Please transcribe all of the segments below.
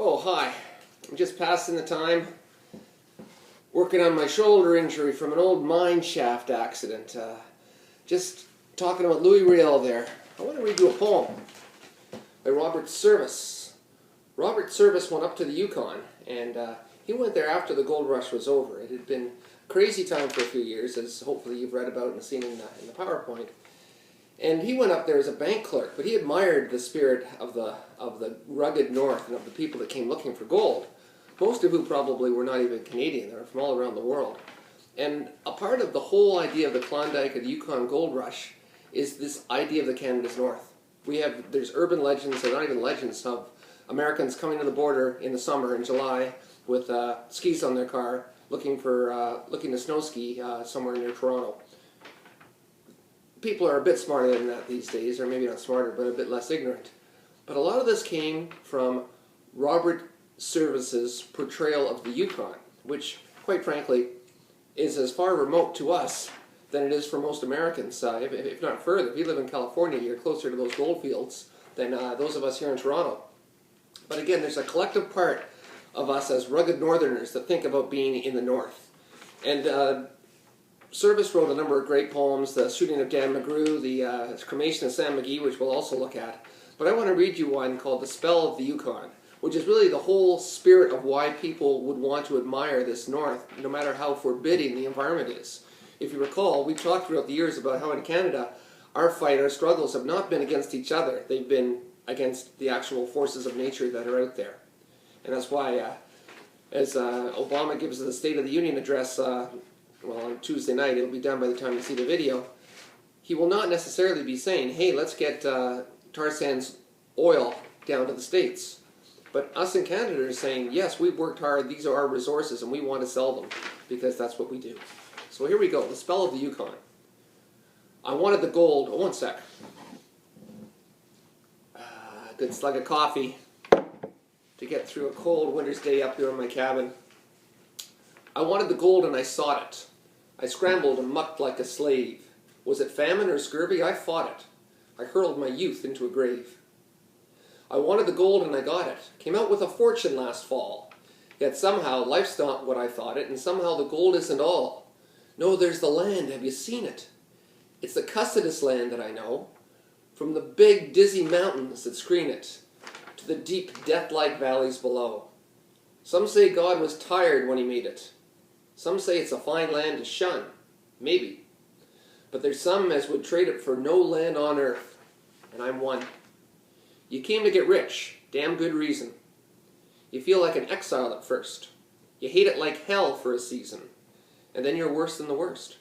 Oh, hi. I'm just passing the time working on my shoulder injury from an old mine shaft accident. Just talking about Louis Riel there. I want to read you a poem by Robert Service. Robert Service went up to the Yukon, and he went there after the gold rush was over. It had been a crazy time for a few years, as hopefully you've read about and seen in the PowerPoint. And he went up there as a bank clerk, but he admired the spirit of the rugged north and of the people that came looking for gold, most of who probably were not even Canadian. They were from all around the world. And a part of the whole idea of the Klondike or the Yukon gold rush is this idea of the Canada's North. There's urban legends, or not even legends, of Americans coming to the border in the summer in July with skis on their car, looking to snow ski somewhere near Toronto. People are a bit smarter than that these days, or maybe not smarter, but a bit less ignorant. But a lot of this came from Robert Service's portrayal of the Yukon, which, quite frankly, is as far remote to us than it is for most Americans, if not further. If you live in California, you're closer to those gold fields than those of us here in Toronto. But again, there's a collective part of us as rugged northerners that think about being in the north. And Service wrote a number of great poems, the shooting of Dan McGrew, the cremation of Sam McGee, which we'll also look at. But I want to read you one called The Spell of the Yukon, which is really the whole spirit of why people would want to admire this north, no matter how forbidding the environment is. If you recall, we've talked throughout the years about how in Canada, our struggles have not been against each other. They've been against the actual forces of nature that are out there. And that's why, as Obama gives the State of the Union address, well, on Tuesday night, it'll be done by the time you see the video, he will not necessarily be saying, hey, let's get tar sands oil down to the States. But us in Canada are saying, yes, we've worked hard, these are our resources, and we want to sell them, because that's what we do. So here we go, The Spell of the Yukon. I wanted the gold, oh, one sec. Good slug of coffee to get through a cold winter's day up here in my cabin. I wanted the gold and I sought it. I scrambled and mucked like a slave. Was it famine or scurvy? I fought it. I hurled my youth into a grave. I wanted the gold and I got it. Came out with a fortune last fall. Yet somehow life's not what I thought it, and somehow the gold isn't all. No, there's the land. Have you seen it? It's the cussedest land that I know. From the big, dizzy mountains that screen it, to the deep, death-like valleys below. Some say God was tired when he made it. Some say it's a fine land to shun. Maybe. But there's some as would trade it for no land on earth. And I'm one. You came to get rich. Damn good reason. You feel like an exile at first. You hate it like hell for a season. And then you're worse than the worst.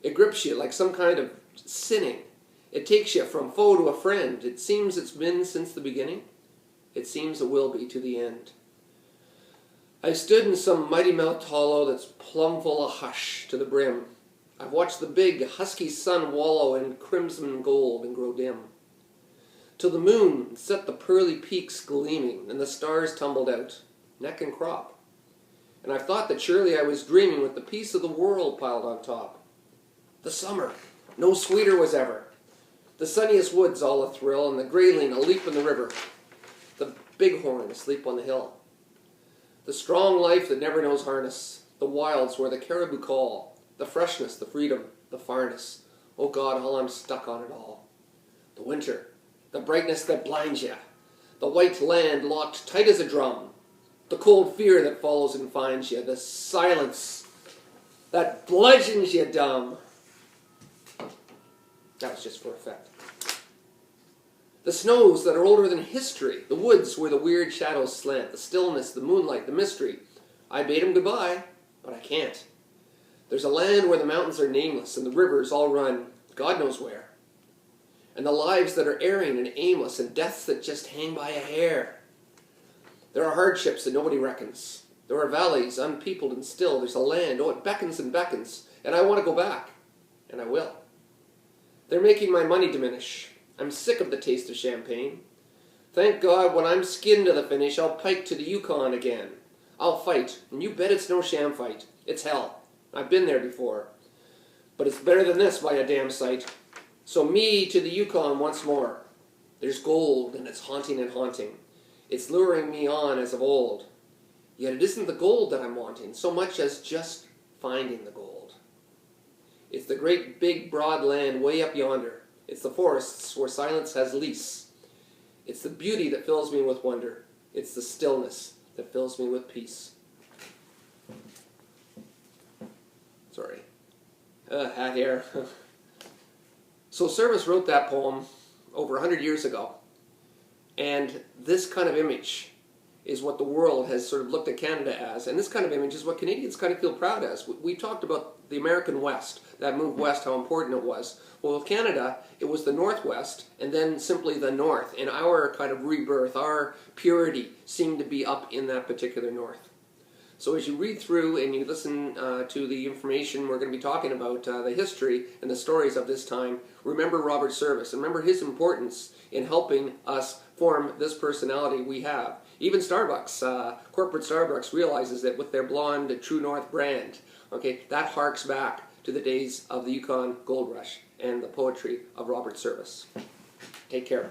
It grips you like some kind of sinning. It takes you from foe to a friend. It seems it's been since the beginning. It seems it will be to the end. I stood in some mighty-mouthed hollow that's plumb full of hush to the brim. I've watched the big, husky sun wallow in crimson gold and grow dim, till the moon set the pearly peaks gleaming and the stars tumbled out, neck and crop. And I've thought that surely I was dreaming with the peace of the world piled on top. The summer, no sweeter was ever. The sunniest woods all a thrill, and the grayling a leap in the river. The bighorn asleep on the hill. The strong life that never knows harness, the wilds where the caribou call, the freshness, the freedom, the farness. Oh God, how I'm stuck on it all. The winter, the brightness that blinds you, the white land locked tight as a drum, the cold fear that follows and finds you, the silence that bludgeons you dumb. That was just for effect. The snows that are older than history, the woods where the weird shadows slant, the stillness, the moonlight, the mystery. I bade him goodbye, but I can't. There's a land where the mountains are nameless and the rivers all run God knows where. And the lives that are erring and aimless and deaths that just hang by a hair. There are hardships that nobody reckons. There are valleys unpeopled and still. There's a land, oh, it beckons and beckons, and I want to go back, and I will. They're making my money diminish. I'm sick of the taste of champagne. Thank God when I'm skinned to the finish, I'll pike to the Yukon again. I'll fight, and you bet it's no sham fight. It's hell. I've been there before. But it's better than this by a damn sight. So me to the Yukon once more. There's gold, and it's haunting and haunting. It's luring me on as of old. Yet it isn't the gold that I'm wanting, so much as just finding the gold. It's the great big broad land way up yonder. It's the forests where silence has lease. It's the beauty that fills me with wonder. It's the stillness that fills me with peace. Sorry. Hat hair. So Service wrote that poem over 100 years ago. And this kind of image is what the world has sort of looked at Canada as. And this kind of image is what Canadians kind of feel proud as. We talked about the American West, that move west, how important it was. Well, with Canada, it was the Northwest and then simply the North. And our kind of rebirth, our purity seemed to be up in that particular North. So as you read through and you listen to the information we're going to be talking about, the history and the stories of this time, remember Robert Service and remember his importance in helping us form this personality we have. Even Starbucks, corporate Starbucks, realizes that with their blonde True North brand, okay, that harks back to the days of the Yukon Gold Rush and the poetry of Robert Service. Take care.